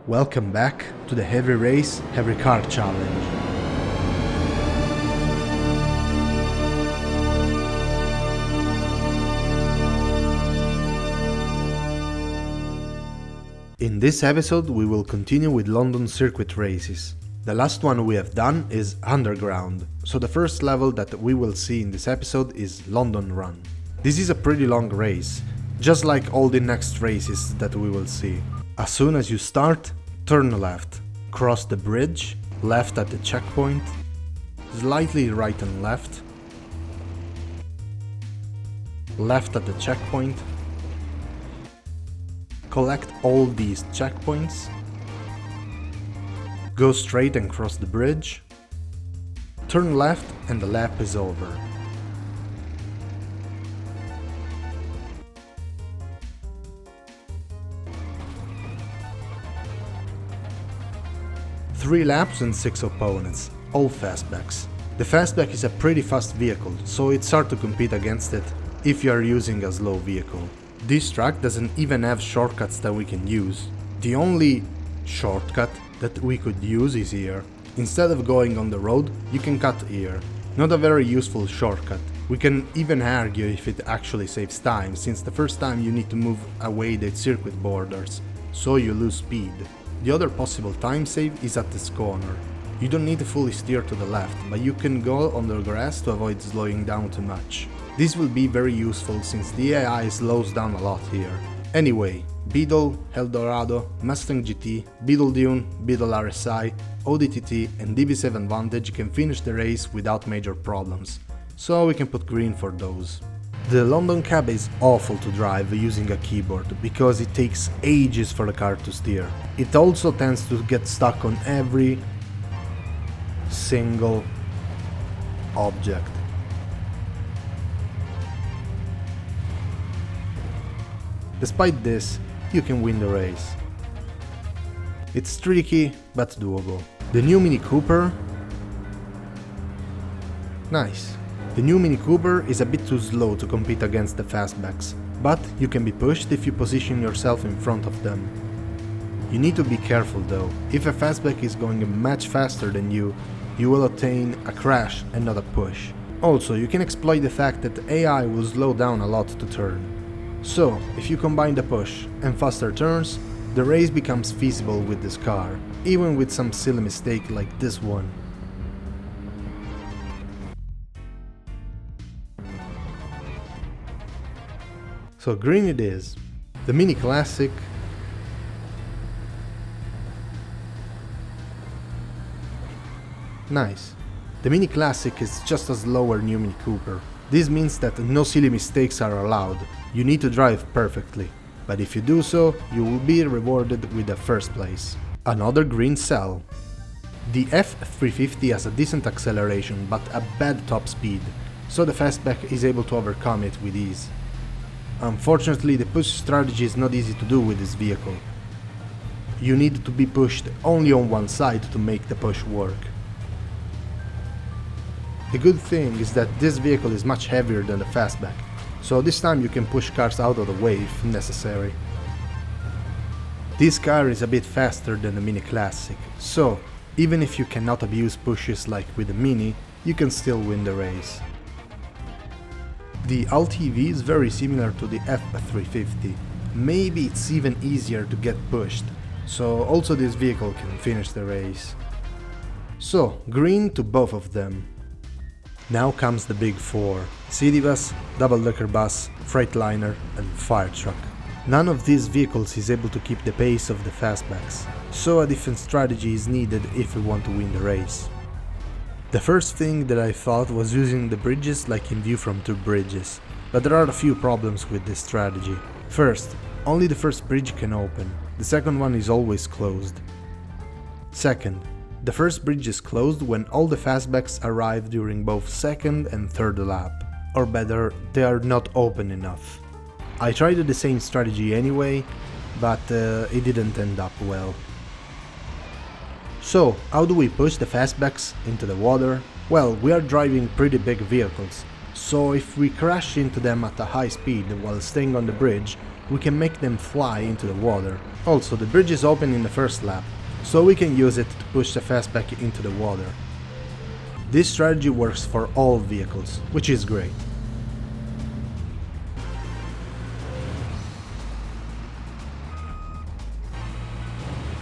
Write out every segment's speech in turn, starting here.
Welcome back to the Heavy Race, Heavy Car Challenge. In this episode we will continue with London circuit races. The last one we have done is Underground, so the first level that we will see in this episode is London Run. This is a pretty long race, just like all the next races that we will see. As soon as you start, turn left, cross the bridge, left at the checkpoint, slightly right and left at the checkpoint, collect all these checkpoints, go straight and cross the bridge, turn left and the lap is over. Three laps and 6 opponents, all fastbacks. The fastback is a pretty fast vehicle, so it's hard to compete against it if you are using a slow vehicle. This track doesn't even have shortcuts that we can use. The only shortcut that we could use is here. Instead of going on the road, you can cut here. Not a very useful shortcut. We can even argue if it actually saves time, since the first time you need to move away the circuit borders, so you lose speed. The other possible time save is at this corner. You don't need to fully steer to the left, but you can go on the grass to avoid slowing down too much. This will be very useful since the AI slows down a lot here. Anyway, Beetle, Eldorado, Mustang GT, Beetle Dune, Beetle RSI, Audi TT and DB7 Vantage can finish the race without major problems, so we can put green for those. The London cab is awful to drive using a keyboard because it takes ages for the car to steer. It also tends to get stuck on every single object. Despite this, you can win the race. It's tricky, but doable. The new Mini Cooper... Nice. The new Mini Cooper is a bit too slow to compete against the fastbacks, but you can be pushed if you position yourself in front of them. You need to be careful though. If a fastback is going much faster than you, you will obtain a crash and not a push. Also, you can exploit the fact that the AI will slow down a lot to turn. So, if you combine the push and faster turns, the race becomes feasible with this car, even with some silly mistake like this one. So green it is. The Mini Classic. Nice. The Mini Classic is just a slower new Mini Cooper. This means that no silly mistakes are allowed. You need to drive perfectly, but if you do so, you will be rewarded with the first place. Another green cell. The F350 has a decent acceleration but a bad top speed, so the fastback is able to overcome it with ease. Unfortunately, the push strategy is not easy to do with this vehicle. You need to be pushed only on one side to make the push work. The good thing is that this vehicle is much heavier than the fastback, so this time you can push cars out of the way if necessary. This car is a bit faster than the Mini Classic, so even if you cannot abuse pushes like with the Mini, you can still win the race. The LTV is very similar to the F350, maybe it's even easier to get pushed, so also this vehicle can finish the race. So, green to both of them. Now comes the big four: city bus, double-decker bus, freightliner and fire truck. None of these vehicles is able to keep the pace of the fastbacks, so a different strategy is needed if we want to win the race. The first thing that I thought was using the bridges like in View from Two Bridges, but there are a few problems with this strategy. First, only the first bridge can open, the second one is always closed. Second, the first bridge is closed when all the fastbacks arrive during both second and third lap, or better, they are not open enough. I tried the same strategy anyway, but it didn't end up well. So, how do we push the fastbacks into the water? Well, we are driving pretty big vehicles, so if we crash into them at a high speed while staying on the bridge, we can make them fly into the water. Also, the bridge is open in the first lap, so we can use it to push the fastback into the water. This strategy works for all vehicles, which is great.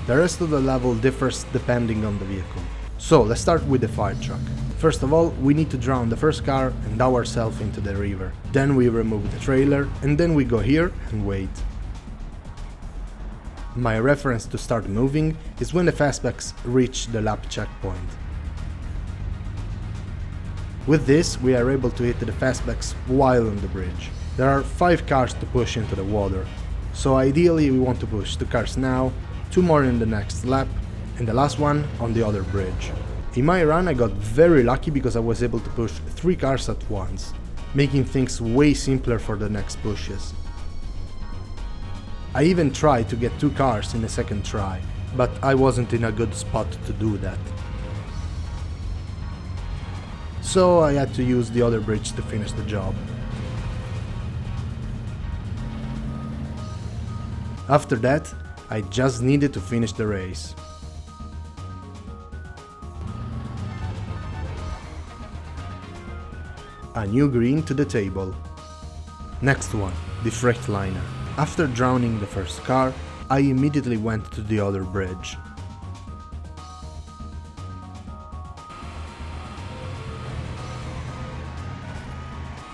The rest of the level differs depending on the vehicle. So let's start with the fire truck. First of all, we need to drown the first car and down ourselves into the river. Then we remove the trailer and then we go here and wait. My reference to start moving is when the fastbacks reach the lap checkpoint. With this, we are able to hit the fastbacks while on the bridge. There are 5 cars to push into the water, so ideally we want to push 2 cars now, 2 more in the next lap, and the last one on the other bridge. In my run I got very lucky because I was able to push 3 cars at once, making things way simpler for the next pushes. I even tried to get 2 cars in the second try, but I wasn't in a good spot to do that. So I had to use the other bridge to finish the job. After that, I just needed to finish the race. A new green to the table. Next one, the Freightliner. After drowning the first car, I immediately went to the other bridge.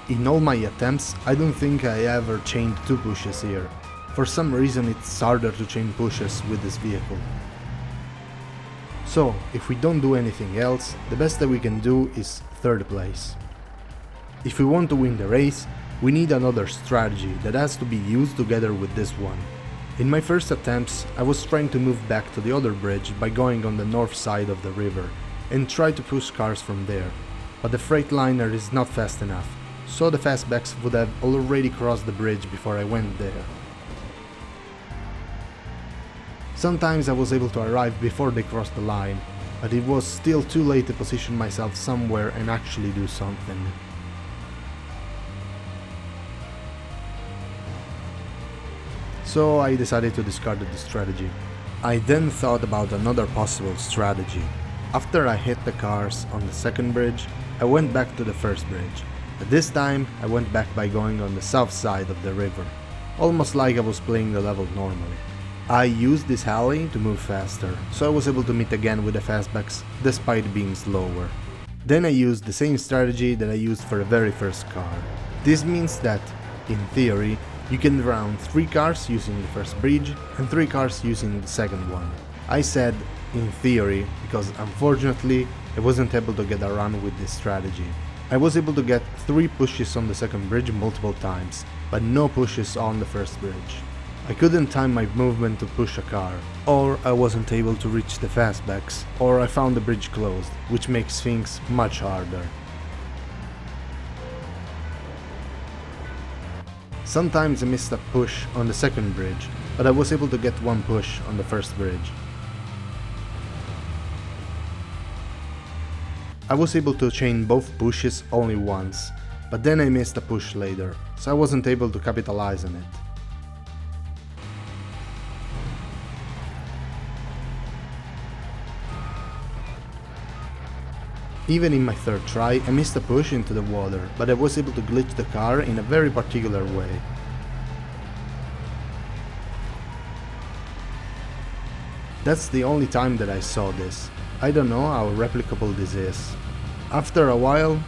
In all my attempts, I don't think I ever chained 2 pushes here. For some reason it's harder to chain pushes with this vehicle. So, if we don't do anything else, the best that we can do is 3rd place. If we want to win the race, we need another strategy that has to be used together with this one. In my first attempts, I was trying to move back to the other bridge by going on the north side of the river and try to push cars from there, but the Freightliner is not fast enough, so the fastbacks would have already crossed the bridge before I went there. Sometimes I was able to arrive before they crossed the line, but it was still too late to position myself somewhere and actually do something. So I decided to discard the strategy. I then thought about another possible strategy. After I hit the cars on the second bridge, I went back to the first bridge. But this time I went back by going on the south side of the river, almost like I was playing the level normally. I used this alley to move faster, so I was able to meet again with the fastbacks despite being slower. Then I used the same strategy that I used for the very first car. This means that, in theory, you can drown 3 cars using the first bridge and 3 cars using the second one. I said in theory because unfortunately I wasn't able to get a run with this strategy. I was able to get 3 pushes on the second bridge multiple times, but no pushes on the first bridge. I couldn't time my movement to push a car, or I wasn't able to reach the fastbacks, or I found the bridge closed, which makes things much harder. Sometimes I missed a push on the second bridge, but I was able to get 1 push on the first bridge. I was able to chain both pushes only once, but then I missed a push later, so I wasn't able to capitalize on it. Even in my 3rd try, I missed a push into the water, but I was able to glitch the car in a very particular way. That's the only time that I saw this. I don't know how replicable this is. After a while,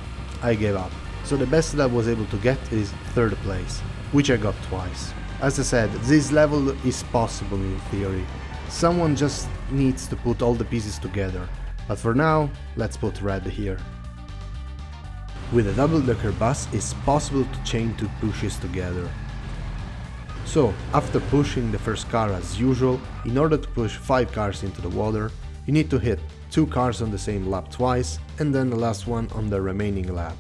I gave up, so the best that I was able to get is 3rd place, which I got twice. As I said, this level is possible in theory. Someone just needs to put all the pieces together. But for now, let's put red here. With a double-decker bus, it's possible to chain 2 pushes together. So, after pushing the first car as usual, in order to push 5 cars into the water, you need to hit 2 cars on the same lap twice, and then the last one on the remaining lap.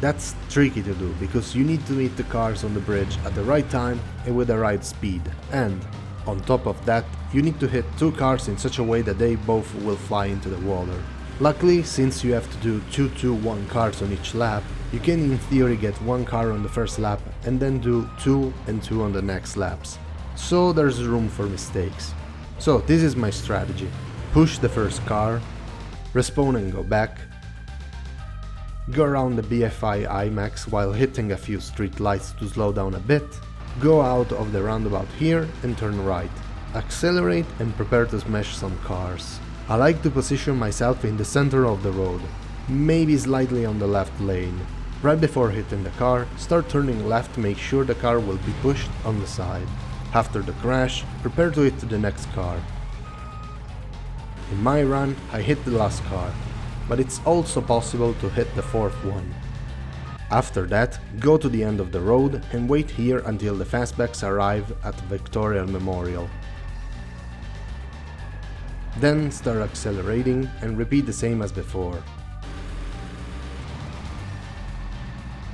That's tricky to do, because you need to hit the cars on the bridge at the right time and with the right speed, and on top of that, you need to hit 2 cars in such a way that they both will fly into the water. Luckily, since you have to do 2-2-1 cars on each lap, you can in theory get 1 car on the first lap and then do 2 and 2 on the next laps. So there's room for mistakes. So this is my strategy. Push the first car, respawn and go back, go around the BFI IMAX while hitting a few street lights to slow down a bit, go out of the roundabout here and turn right, accelerate and prepare to smash some cars. I like to position myself in the center of the road, maybe slightly on the left lane. Right before hitting the car, start turning left to make sure the car will be pushed on the side. After the crash, prepare to hit the next car. In my run, I hit the last car, but it's also possible to hit the fourth one. After that, go to the end of the road and wait here until the fastbacks arrive at Victoria Memorial. Then start accelerating and repeat the same as before.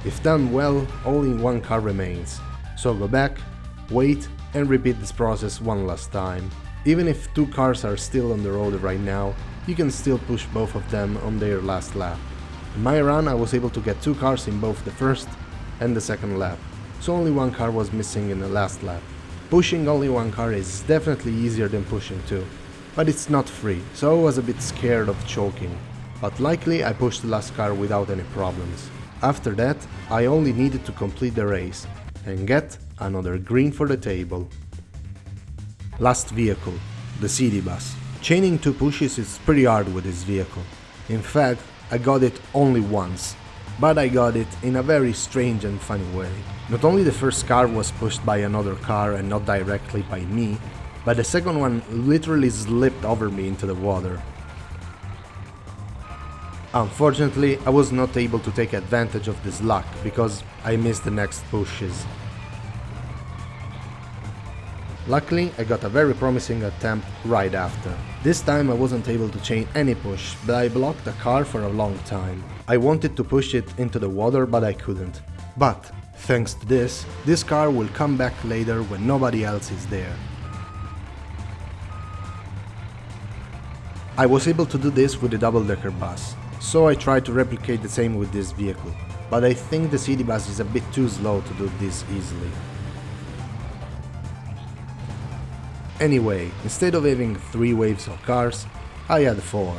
If done well, only 1 car remains, so go back, wait and repeat this process one last time. Even if 2 cars are still on the road right now, you can still push both of them on their last lap. In my run I was able to get 2 cars in both the first and the second lap, so only 1 car was missing in the last lap. Pushing only 1 car is definitely easier than pushing 2. But it's not free, so I was a bit scared of choking, but luckily I pushed the last car without any problems. After that, I only needed to complete the race and get another green for the table. Last vehicle, the city bus. Chaining 2 pushes is pretty hard with this vehicle. In fact, I got it only once, but I got it in a very strange and funny way. Not only the first car was pushed by another car and not directly by me, but the second one literally slipped over me into the water. Unfortunately, I was not able to take advantage of this luck because I missed the next pushes. Luckily, I got a very promising attempt right after. This time I wasn't able to chain any push, but I blocked the car for a long time. I wanted to push it into the water, but I couldn't. But, thanks to this car will come back later when nobody else is there. I was able to do this with the double-decker bus, so I tried to replicate the same with this vehicle, but I think the city bus is a bit too slow to do this easily. Anyway, instead of having 3 waves of cars, I had 4.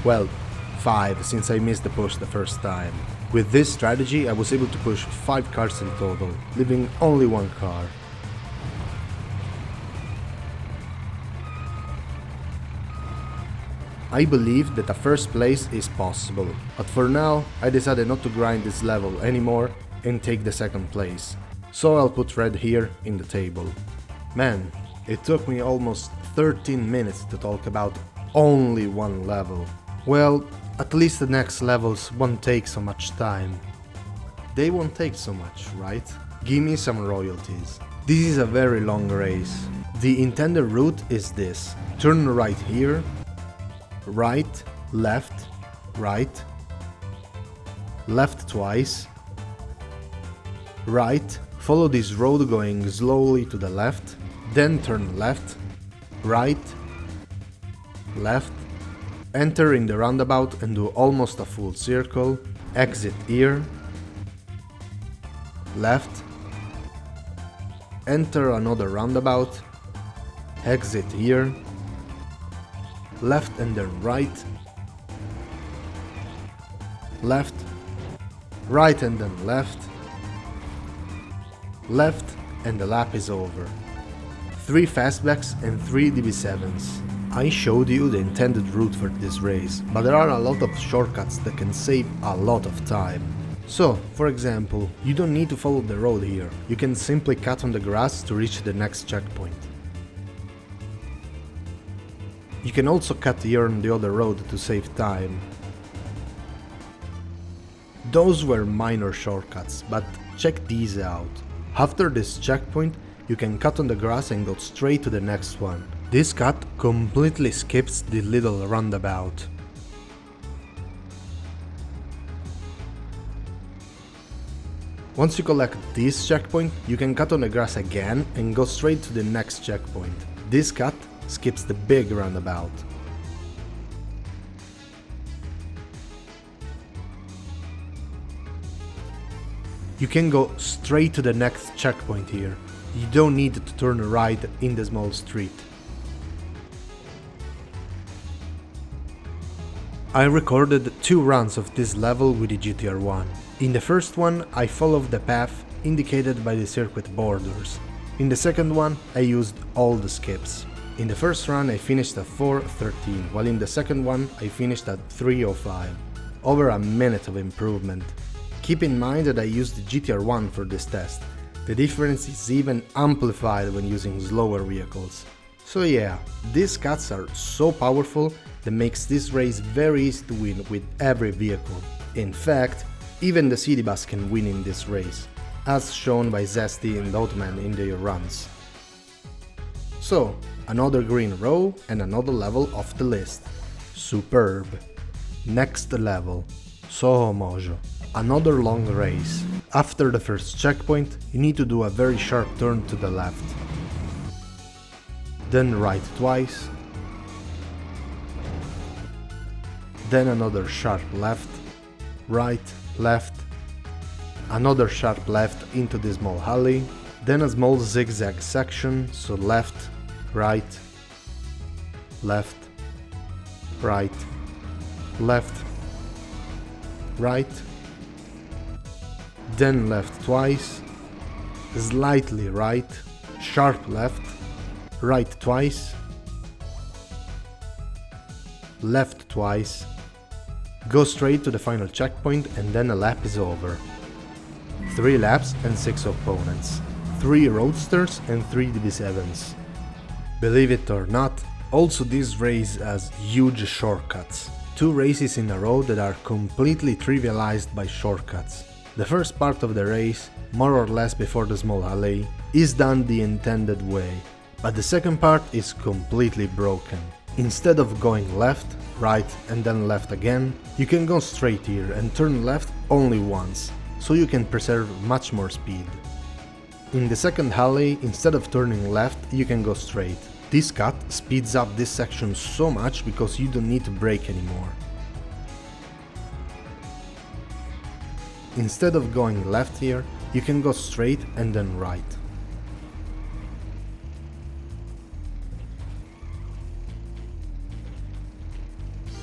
Well, 5 since I missed the push the first time. With this strategy I was able to push 5 cars in total, leaving only 1 car. I believe that a first place is possible, but for now I decided not to grind this level anymore and take the second place. So I'll put red here in the table. Man, it took me almost 13 minutes to talk about only 1 level. Well, at least the next levels won't take so much time. They won't take so much, right? Gimme Some Royalties. This is a very long race. The intended route is this. Turn right here, right, left, left twice, right, follow this road going slowly to the left, then turn left, right, left, enter in the roundabout and do almost a full circle, exit here, left, enter another roundabout, exit here, left and then right, left, right and then left, left, and the lap is over. 3 fastbacks and 3 DB7s. I showed you the intended route for this race, but there are a lot of shortcuts that can save a lot of time. So, for example, you don't need to follow the road here, you can simply cut on the grass to reach the next checkpoint. You can also cut here on the other road to save time. Those were minor shortcuts, but check these out. After this checkpoint, you can cut on the grass and go straight to the next one. This cut completely skips the little roundabout. Once you collect this checkpoint, you can cut on the grass again and go straight to the next checkpoint. This cut skips the big roundabout. You can go straight to the next checkpoint here. You don't need to turn right in the small street. I recorded 2 runs of this level with the GTR 1. In the first one, I followed the path indicated by the circuit borders. In the second one, I used all the skips. In the first run I finished at 4:13, while in the second one I finished at 3:05. Over a minute of improvement. Keep in mind that I used the GTR 1 for this test. The difference is even amplified when using slower vehicles. So yeah, these cuts are so powerful that makes this race very easy to win with every vehicle. In fact, even the city bus can win in this race, as shown by Zesty and Outman in their runs. So, another green row and another level off the list. Superb. Next level, Soho Mojo. Another long race. After the first checkpoint, you need to do a very sharp turn to the left. Then right twice. Then another sharp left, right, left. Another sharp left into the small alley. Then a small zigzag section, so left, right, left, right, left, right. Then left twice, slightly right, sharp left, right twice, left twice, go straight to the final checkpoint and then a lap is over. 3 laps and 6 opponents, 3 roadsters and 3 DB7s. Believe it or not, also this race has huge shortcuts. 2 races in a row that are completely trivialized by shortcuts. The first part of the race, more or less before the small alley, is done the intended way, but the second part is completely broken. Instead of going left, right and then left again, you can go straight here and turn left only once, so you can preserve much more speed. In the second alley, instead of turning left, you can go straight. This cut speeds up this section so much because you don't need to brake anymore. Instead of going left here, you can go straight and then right.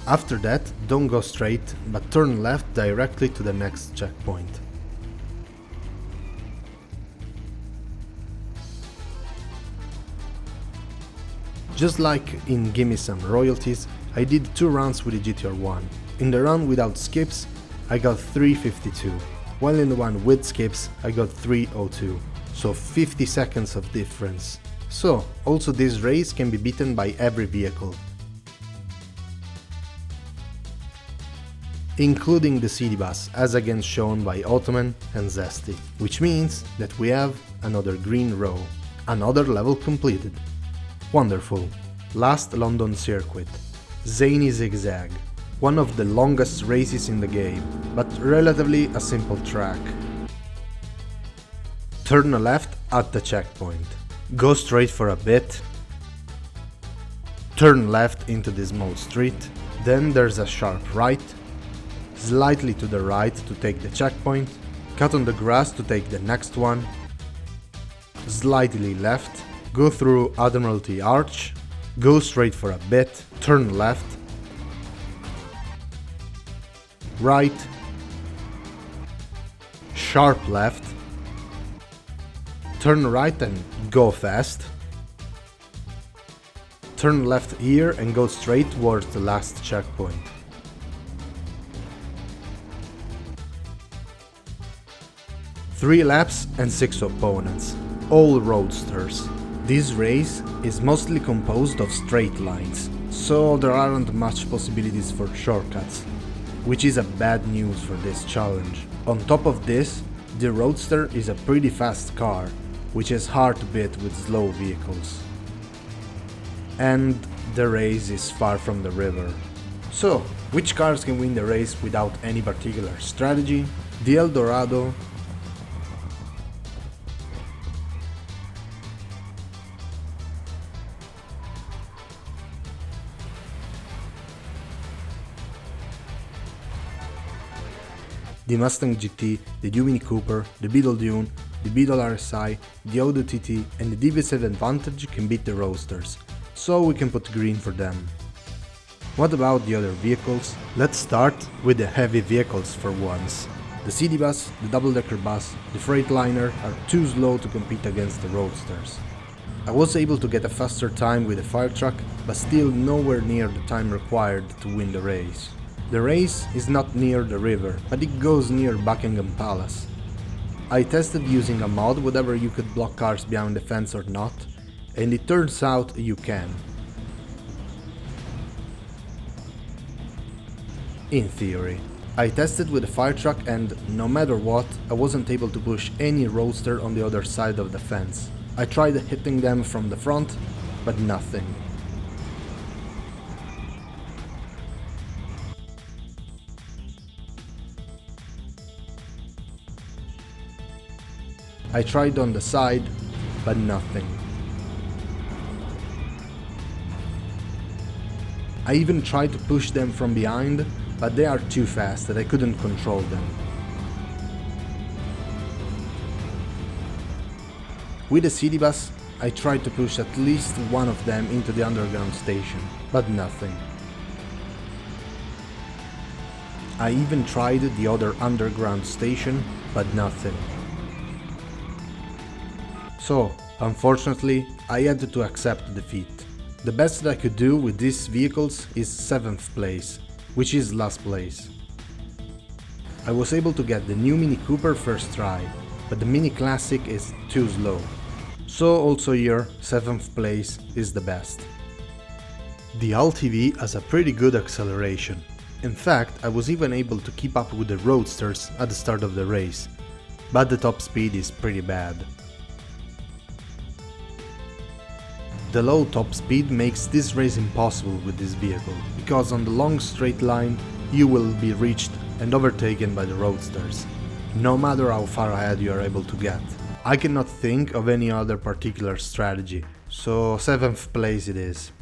After that, don't go straight, but turn left directly to the next checkpoint. Just like in Gimme Some Royalties, I did 2 runs with the GTR 1. In the run without skips, I got 3:52, while in the one with skips, I got 3:02, so 50 seconds of difference. So, also this race can be beaten by every vehicle, including the city bus, as again shown by Ottoman and Zesty, which means that we have another green row, another level completed. Wonderful. Last London circuit, Zany Zigzag, one of the longest races in the game, but relatively a simple track. Turn left at the checkpoint, go straight for a bit, turn left into the small street, then there's a sharp right, slightly to the right to take the checkpoint, cut on the grass to take the next one, slightly left, go through Admiralty Arch, go straight for a bit, turn left, right, sharp left, turn right and go fast, turn left here and go straight towards the last checkpoint. Three laps and 6 opponents, all roadsters. This race is mostly composed of straight lines, so there aren't much possibilities for shortcuts, which is a bad news for this challenge. On top of this, the Roadster is a pretty fast car, which is hard to beat with slow vehicles. And the race is far from the river. So, which cars can win the race without any particular strategy? The Eldorado, The Mustang GT, the Mini Cooper, the Beetle Dune, the Beetle RSI, the Audi TT and the DB7 Vantage can beat the Roadsters, so we can put green for them. What about the other vehicles? Let's start with the heavy vehicles for once. The CD bus, the double-decker bus, the Freightliner are too slow to compete against the Roadsters. I was able to get a faster time with the fire truck, but still nowhere near the time required to win the race. The race is not near the river, but it goes near Buckingham Palace. I tested using a mod whether you could block cars behind the fence or not, and it turns out you can. In theory. I tested with the fire truck and, no matter what, I wasn't able to push any Roadster on the other side of the fence. I tried hitting them from the front, but nothing. I tried on the side, but nothing. I even tried to push them from behind, but they are too fast that I couldn't control them. With the CD bus, I tried to push at least one of them into the underground station, but nothing. I even tried the other underground station, but nothing. So, unfortunately, I had to accept defeat. The best that I could do with these vehicles is 7th place, which is last place. I was able to get the new Mini Cooper first try, but the Mini Classic is too slow. So also here, 7th place is the best. The LTV has a pretty good acceleration. In fact, I was even able to keep up with the Roadsters at the start of the race, but the top speed is pretty bad. The low top speed makes this race impossible with this vehicle, because on the long straight line you will be reached and overtaken by the Roadsters, no matter how far ahead you are able to get. I cannot think of any other particular strategy, so 7th place it is.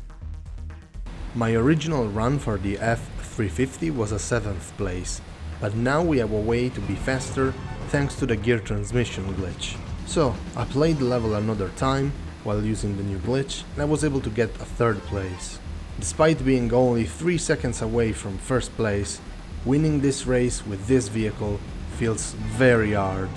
My original run for the F350 was a 7th place, but now we have a way to be faster thanks to the gear transmission glitch. So I played the level another time while using the new glitch, and I was able to get a 3rd place. Despite being only 3 seconds away from 1st place, winning this race with this vehicle feels very hard.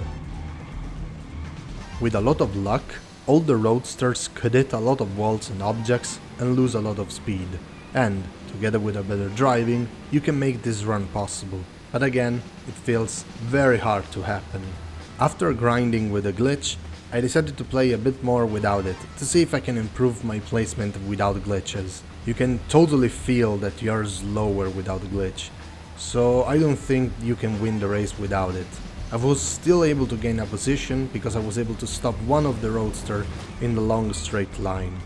With a lot of luck, all the Roadsters could hit a lot of walls and objects and lose a lot of speed, and, together with a better driving, you can make this run possible. But again, it feels very hard to happen. After grinding with the glitch, I decided to play a bit more without it, to see if I can improve my placement without glitches. You can totally feel that you are slower without glitch, so I don't think you can win the race without it. I was still able to gain a position because I was able to stop one of the Roadster in the long straight line.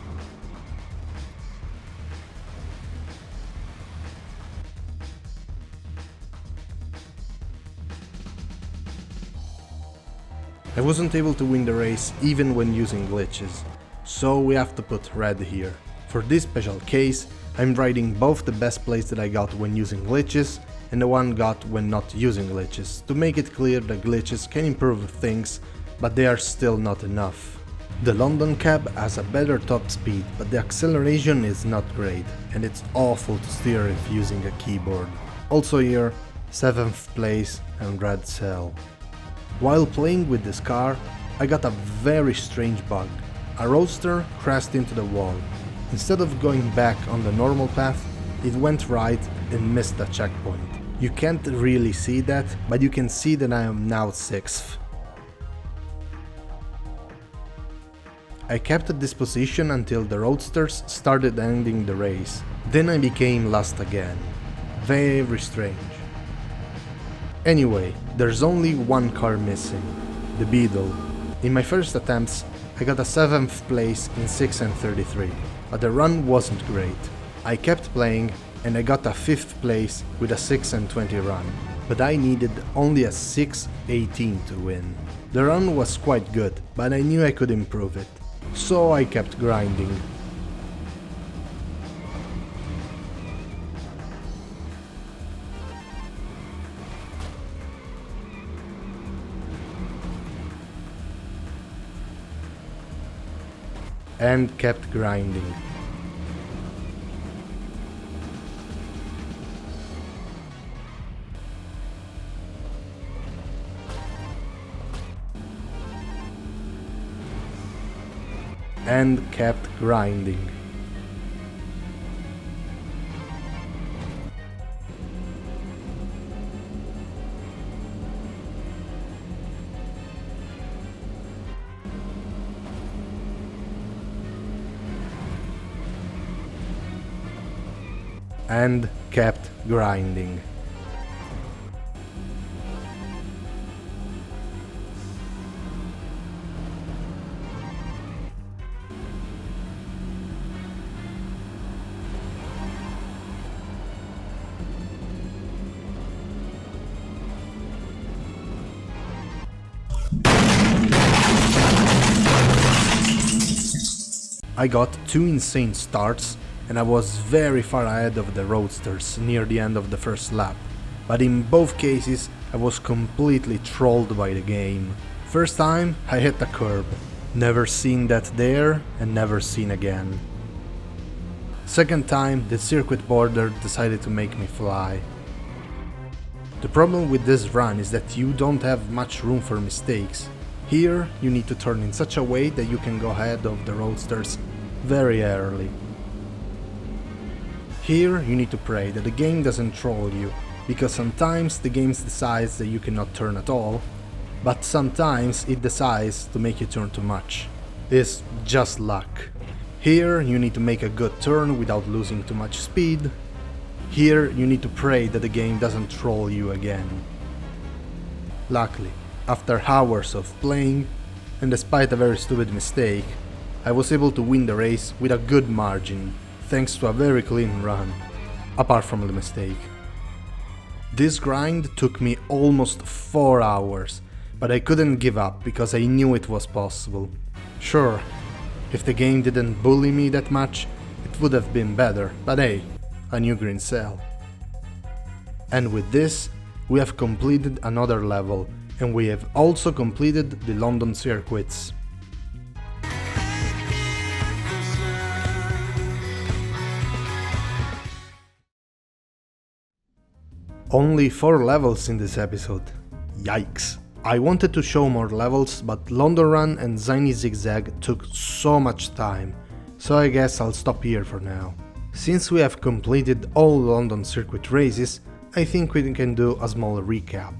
I wasn't able to win the race even when using glitches, so we have to put red here. For this special case, I'm riding both the best place that I got when using glitches and the one got when not using glitches, to make it clear that glitches can improve things, but they are still not enough. The London cab has a better top speed, but the acceleration is not great, and it's awful to steer if using a keyboard. Also here, 7th place and red cell. While playing with this car, I got a very strange bug. A Roadster crashed into the wall. Instead of going back on the normal path, it went right and missed a checkpoint. You can't really see that, but you can see that I am now 6th. I kept at this position until the Roadsters started ending the race. Then I became last again. Very strange. Anyway, there's only one car missing, the Beetle. In my first attempts, I got a 7th place in 6 and 33, but the run wasn't great. I kept playing and I got a 5th place with a 6 and 20 run, but I needed only a 6:18 to win. The run was quite good, but I knew I could improve it, so I kept grinding. and kept grinding. And kept grinding. And kept grinding. I got 2 insane starts and I was very far ahead of the roadsters near the end of the first lap, but in both cases I was completely trolled by the game. First time I hit a curb, never seen that there and never seen again. Second time the circuit border decided to make me fly. The problem with this run is that you don't have much room for mistakes. Here you need to turn in such a way that you can go ahead of the roadsters very early. Here you need to pray that the game doesn't troll you, because sometimes the game decides that you cannot turn at all, but sometimes it decides to make you turn too much. It's just luck. Here you need to make a good turn without losing too much speed. Here you need to pray that the game doesn't troll you again. Luckily, after hours of playing, and despite a very stupid mistake, I was able to win the race with a good margin, thanks to a very clean run, apart from the mistake. This grind took me almost 4 hours, but I couldn't give up because I knew it was possible. Sure, if the game didn't bully me that much, it would have been better, but hey, a new green cell. And with this, we have completed another level, and we have also completed the London circuits. Only 4 levels in this episode. Yikes. I wanted to show more levels, but London Run and Zany Zigzag took so much time, so I guess I'll stop here for now. Since we have completed all London circuit races, I think we can do a small recap.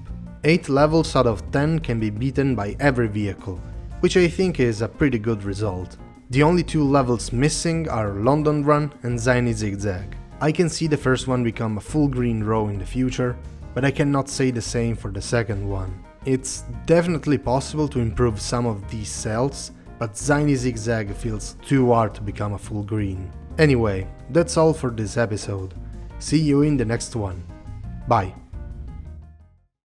8 levels out of 10 can be beaten by every vehicle, which I think is a pretty good result. The only 2 levels missing are London Run and Zany Zigzag. I can see the first one become a full green row in the future, but I cannot say the same for the second one. It's definitely possible to improve some of these cells, but Zany Zigzag feels too hard to become a full green. Anyway, that's all for this episode. See you in the next one. Bye.